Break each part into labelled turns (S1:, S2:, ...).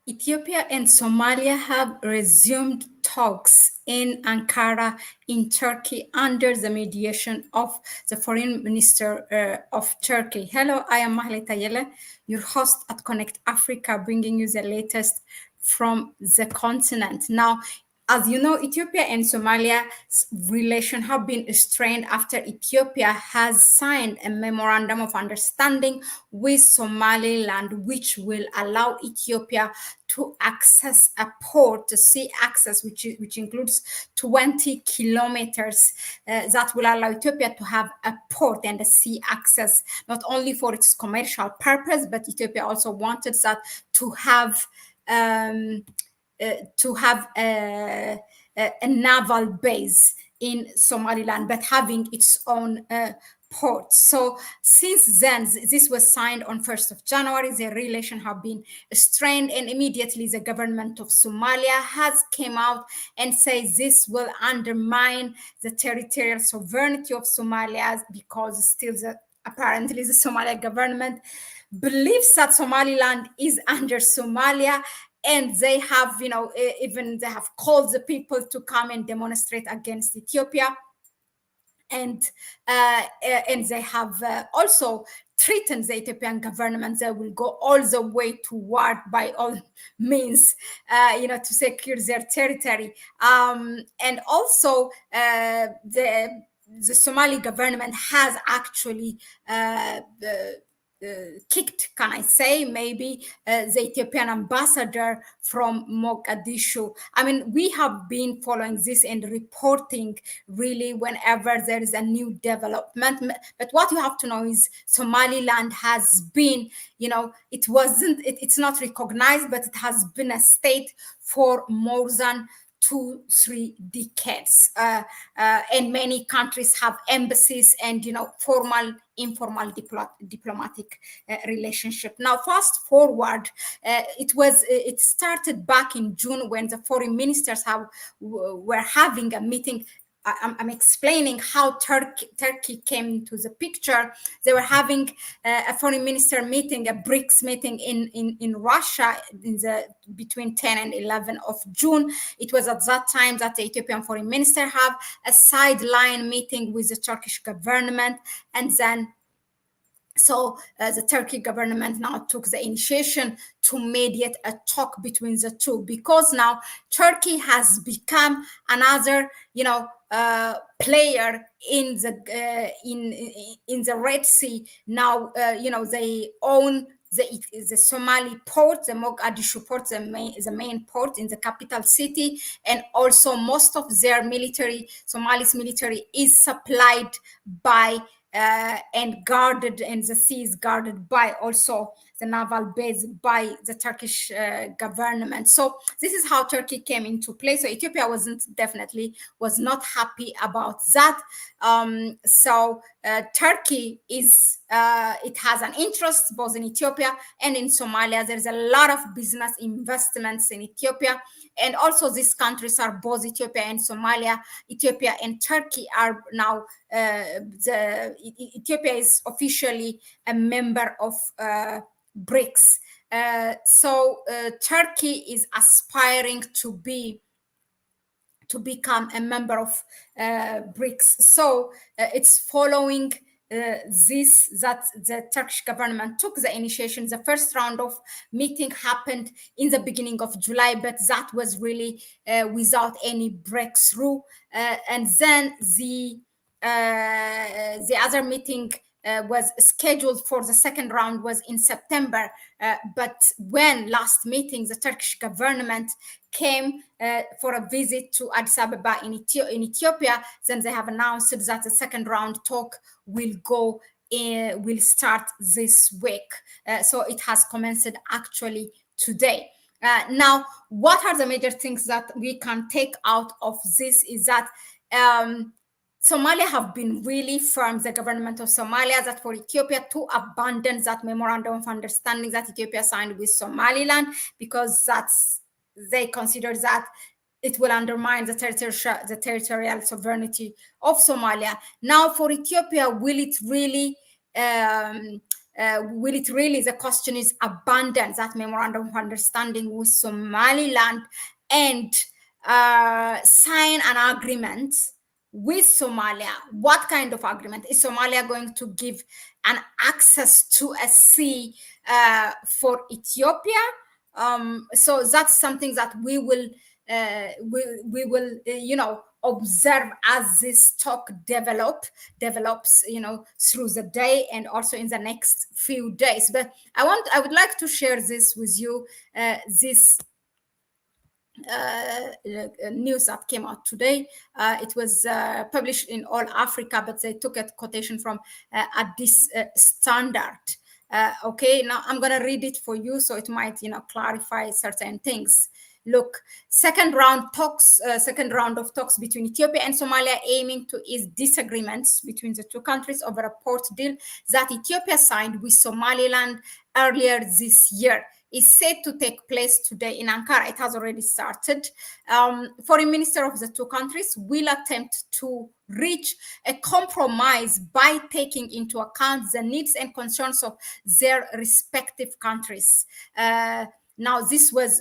S1: Ethiopia and Somalia have resumed talks in Ankara, in Turkey, under the mediation of the Foreign Minister of Turkey. Hello, I am Mahlet Ayele, your host at Connect Africa, bringing you the latest from the continent. Now, as you know, Ethiopia and Somalia's relation have been strained after Ethiopia has signed a memorandum of understanding with Somaliland, which will allow Ethiopia to access a port, to sea access, which includes 20 kilometers, that will allow Ethiopia to have a port and a sea access, not only for its commercial purpose, but Ethiopia also wanted that to have a naval base in Somaliland, but having its own port. So since then, this was signed on 1st of January, the relations have been strained, and immediately the government of Somalia has came out and says this will undermine the territorial sovereignty of Somalia, because still apparently the Somalia government believes that Somaliland is under Somalia, and they have, even they have called the people to come and demonstrate against Ethiopia, and they have also threatened the Ethiopian government. They will go all the way to war by all means, to secure their territory. And also, the Somali government has actually kicked, can I say, maybe the Ethiopian ambassador from Mogadishu. I mean, we have been following this and reporting really whenever there is a new development. But what you have to know is Somaliland has been, it's not recognized, but it has been a state for more than 2-3 decades, and many countries have embassies and formal, informal diplomatic relationship. Now, fast forward, it started back in June when the foreign ministers were having a meeting. I'm explaining how Turkey came into the picture. They were having a foreign minister meeting, a BRICS meeting in Russia between 10 and 11 of June. It was at that time that the Ethiopian foreign minister have a sideline meeting with the Turkish government, and then the Turkey government now took the initiative to mediate a talk between the two, because now Turkey has become another, player in the Red Sea. Now, they own the Somali port, the Mogadishu port, the main port in the capital city, and also most of their military, Somali's military, is supplied by and guarded, and the sea is guarded by also the naval base by the Turkish government. So this is how Turkey came into play. So Ethiopia was not happy about that. Turkey it has an interest both in Ethiopia and in Somalia. There's a lot of business investments in Ethiopia, and also these countries are both Ethiopia and Somalia. Ethiopia and Turkey are now Ethiopia is officially a member of BRICS. Turkey is aspiring to become a member of BRICS. So it's following that the Turkish government took the initiation. The first round of meeting happened in the beginning of July, but that was really without any breakthrough. And then the other meeting was scheduled for the second round was in September. But when last meeting, the Turkish government came for a visit to Addis Ababa in Ethiopia, then they have announced that the second round talk will start this week. So it has commenced actually today. Now, what are the major things that we can take out of this is that Somalia have been really firm, the government of Somalia, that for Ethiopia to abandon that memorandum of understanding that Ethiopia signed with Somaliland, because they consider that it will undermine the territorial sovereignty of Somalia. Now, for Ethiopia, will it really will it really, the question is, abandon that memorandum of understanding with Somaliland and sign an agreement with Somalia? What kind of agreement? Is Somalia going to give an access to a sea for Ethiopia? So that's something that we will observe as this talk develops, through the day and also in the next few days. But I would like to share this with you, this news that came out today. It was published in All Africa, but they took a quotation from Addis Standard. Okay, now I'm going to read it for you, so it might, clarify certain things. Look, second round of talks between Ethiopia and Somalia aiming to ease disagreements between the two countries over a port deal that Ethiopia signed with Somaliland earlier this year is set to take place today in Ankara. It has already started. Foreign minister of the two countries will attempt to reach a compromise by taking into account the needs and concerns of their respective countries. Now, this was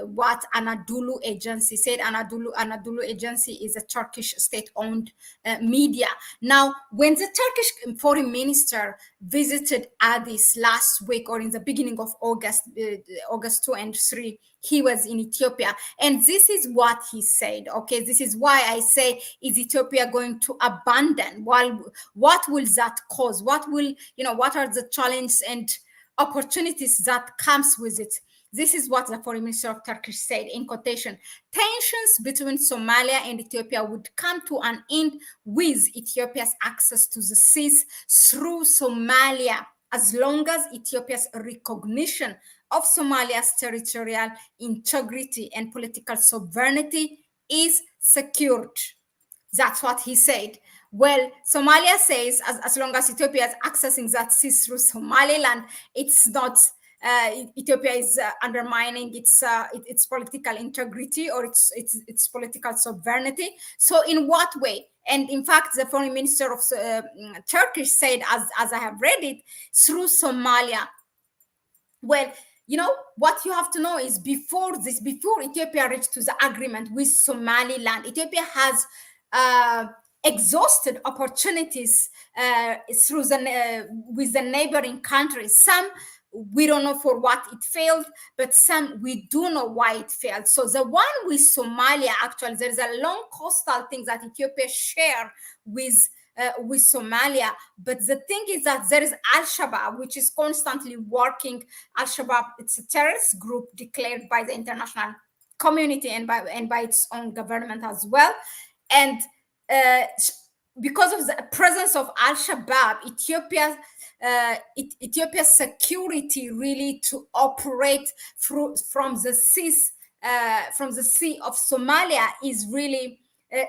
S1: what Anadolu Agency said. Anadolu Agency is a Turkish state-owned media. Now, when the Turkish foreign minister visited Addis last week, or in the beginning of August 2 and 3, he was in Ethiopia. And this is what he said. Okay, this is why I say, is Ethiopia going to abandon? Well, what will that cause? What are the challenges and opportunities that comes with it? This is what the foreign minister of Turkey said, in quotation: tensions between Somalia and Ethiopia would come to an end with Ethiopia's access to the seas through Somalia, as long as Ethiopia's recognition of Somalia's territorial integrity and political sovereignty is secured. That's what he said. Well, Somalia says as long as Ethiopia is accessing that sea through Somaliland, it's not, Ethiopia is undermining its political integrity or its political sovereignty. So in what way? And in fact, the foreign minister of Turkish said, as I have read it, through Somalia. Well, what you have to know is, before Ethiopia reached to the agreement with Somaliland, Ethiopia has exhausted opportunities with the neighboring countries. Some we don't know for what it failed, but some we do know why it failed. So the one with Somalia, actually, there is a long coastal thing that Ethiopia share with Somalia. But the thing is that there is Al-Shabaab, which is constantly working. Al-Shabaab, it's a terrorist group declared by the international community and by its own government as well. And because of the presence of Al-Shabaab, Ethiopia's security really to operate from the sea of Somalia is really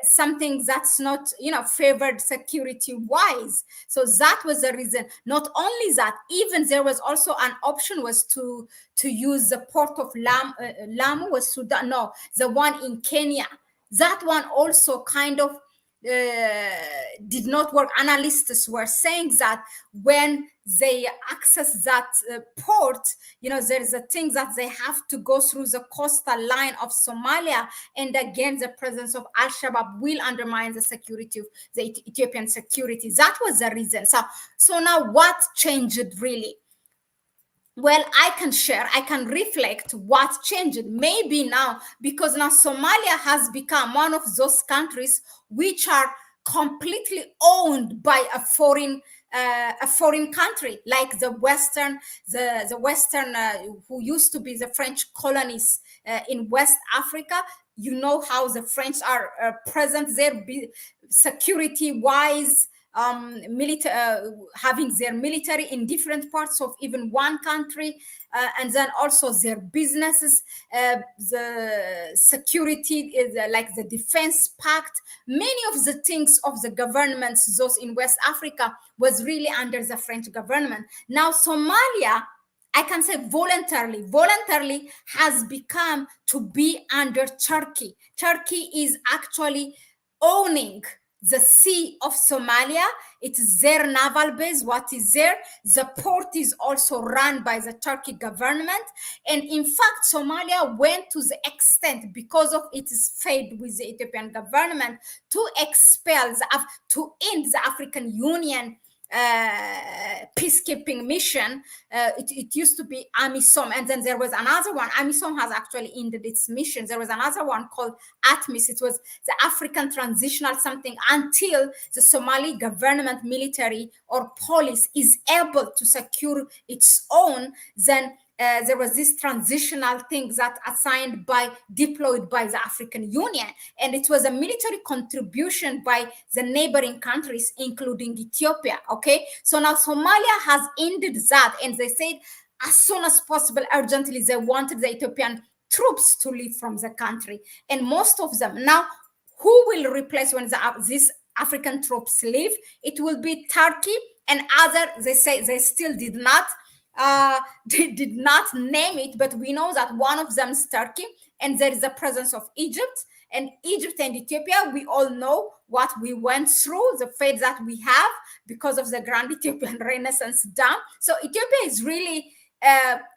S1: something that's not, favored security-wise. So that was the reason. Not only that, even there was also an option was to use the port of Lamu, was Sudan, no, the one in Kenya. That one also kind of did not work. Analysts were saying that when they access that port, there is a thing that they have to go through the coastal line of Somalia, and again the presence of Al-Shabaab will undermine the security of the Ethiopian security. That was the reason. So now what changed really? Well, I can reflect what changed. Maybe now, because now Somalia has become one of those countries which are completely owned by a foreign country, like the Western, who used to be the French colonies in West Africa. You know how the French are present there, security-wise, having their military in different parts of even one country, and then also their businesses, the security, like the defense pact. Many of the things of the governments, those in West Africa, was really under the French government. Now Somalia, I can say voluntarily has become to be under Turkey. Turkey is actually owning the sea of Somalia. It is their naval base, what is there. The port is also run by the Turkey government. And in fact, Somalia went to the extent, because of its failed with the Ethiopian government, to expel, to end the African Union peacekeeping mission. It used to be AMISOM, and then there was another one. AMISOM has actually ended its mission. There was another one called ATMIS. It was the African Transitional something, until the Somali government military or police is able to secure its own. Then there was this transitional thing that deployed by the African Union, and it was a military contribution by the neighboring countries, including Ethiopia. Okay, so now Somalia has ended that, and they said as soon as possible, urgently, they wanted the Ethiopian troops to leave from the country, and most of them now. Who will replace when these African troops leave? It will be Turkey and other. They say they still did not name it, but we know that one of them is Turkey, and there is a presence of Egypt. And Egypt and Ethiopia, we all know what we went through, the fate that we have because of the Grand Ethiopian Renaissance Dam. So Ethiopia is really,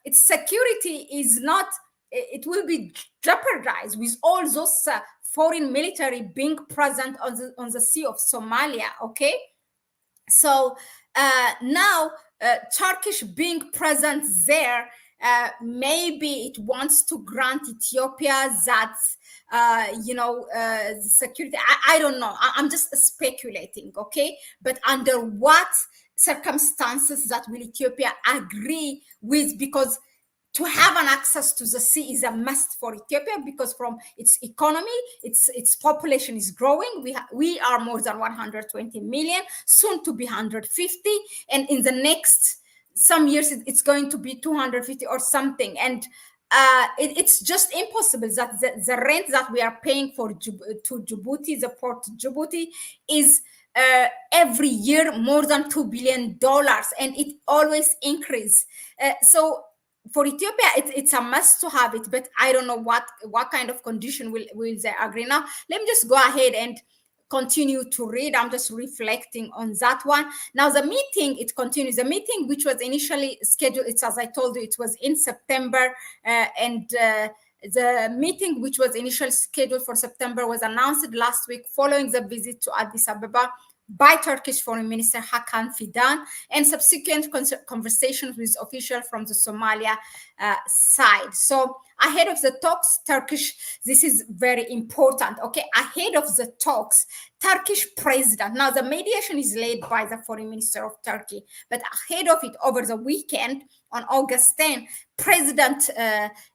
S1: its security is not, it will be jeopardized with all those foreign military being present on the Sea of Somalia. Okay, so now Turkish being present there, maybe it wants to grant Ethiopia that security. I don't know. I'm just speculating. Okay, but under what circumstances that will Ethiopia agree with? Because to have an access to the sea is a must for Ethiopia, because from its economy, its population is growing. We are more than 120 million, soon to be 150, and in the next some years it's going to be 250 or something. And it's just impossible that the rent that we are paying to Djibouti, the port Djibouti, is every year more than $2 billion, and it always increases. So for Ethiopia, it's a must to have it, but I don't know what kind of condition will they agree. Now, let me just go ahead and continue to read. I'm just reflecting on that one. Now, the meeting, it continues. The meeting, which was initially scheduled, it's as I told you, it was in September, and the meeting, which was initially scheduled for September, was announced last week following the visit to Addis Ababa by Turkish Foreign Minister Hakan Fidan, and subsequent conversations with officials from the Somalia side. So ahead of the talks, this is very important, okay? Ahead of the talks, Turkish president, now the mediation is led by the foreign minister of Turkey, but ahead of it, over the weekend, on August 10, President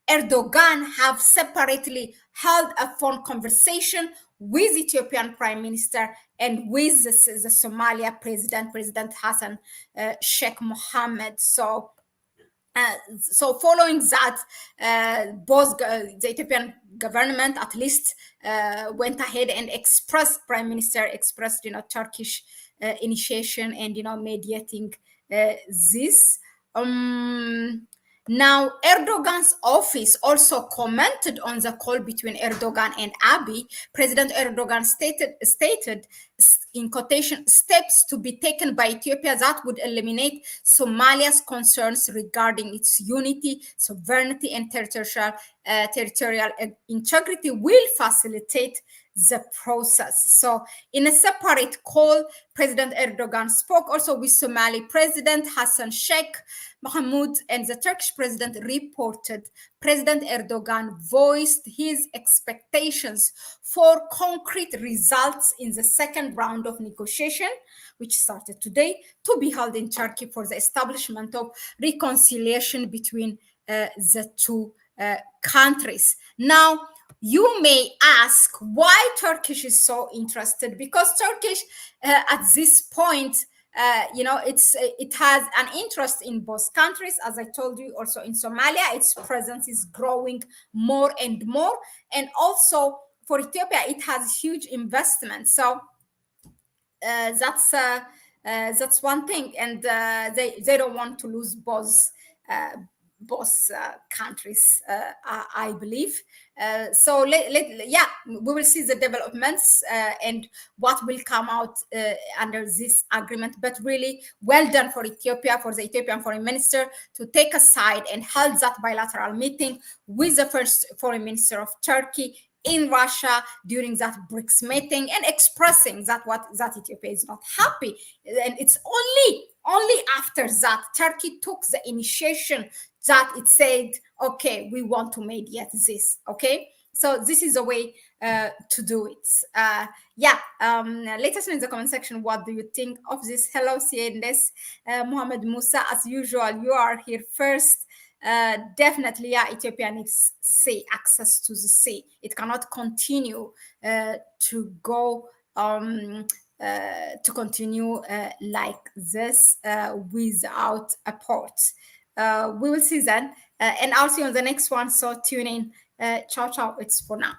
S1: Erdogan have separately held a phone conversation with Ethiopian Prime Minister and with the Somalia President Hassan Sheikh Mohammed. So following that, both the Ethiopian government at least went ahead and Prime Minister expressed, Turkish initiation and, mediating this. Now, Erdogan's office also commented on the call between Erdogan and Abiy. President Erdogan stated, in quotation, steps to be taken by Ethiopia that would eliminate Somalia's concerns regarding its unity, sovereignty, and territorial integrity will facilitate the process. So in a separate call, President Erdogan spoke also with Somali President Hassan Sheikh Mohamud, and the Turkish president reported President Erdogan voiced his expectations for concrete results in the second round of negotiation, which started today, to be held in Turkey for the establishment of reconciliation between the two countries. Now, you may ask why Turkish is so interested, because Turkish at this point, it has an interest in both countries. As I told you, also in Somalia, its presence is growing more and more. And also for Ethiopia, it has huge investment. So that's one thing. And they don't want to lose both both countries, I believe. So yeah, we will see the developments and what will come out under this agreement. But really, well done for Ethiopia, for the Ethiopian foreign minister to take a side and hold that bilateral meeting with the first foreign minister of Turkey in Russia during that BRICS meeting, and expressing that Ethiopia is not happy. And it's only after that Turkey took the initiation that it said, okay, we want to mediate this. Okay, so this is a way to do it. Let us know in the comment section, what do you think of this? Hello, Siendes. Mohammed Musa, as usual, you are here first. Definitely, yeah, Ethiopia needs sea, access to the sea. It cannot continue to go to continue like this without a port. We will see then, and I'll see you on the next one. So tune in. Ciao, ciao. It's for now.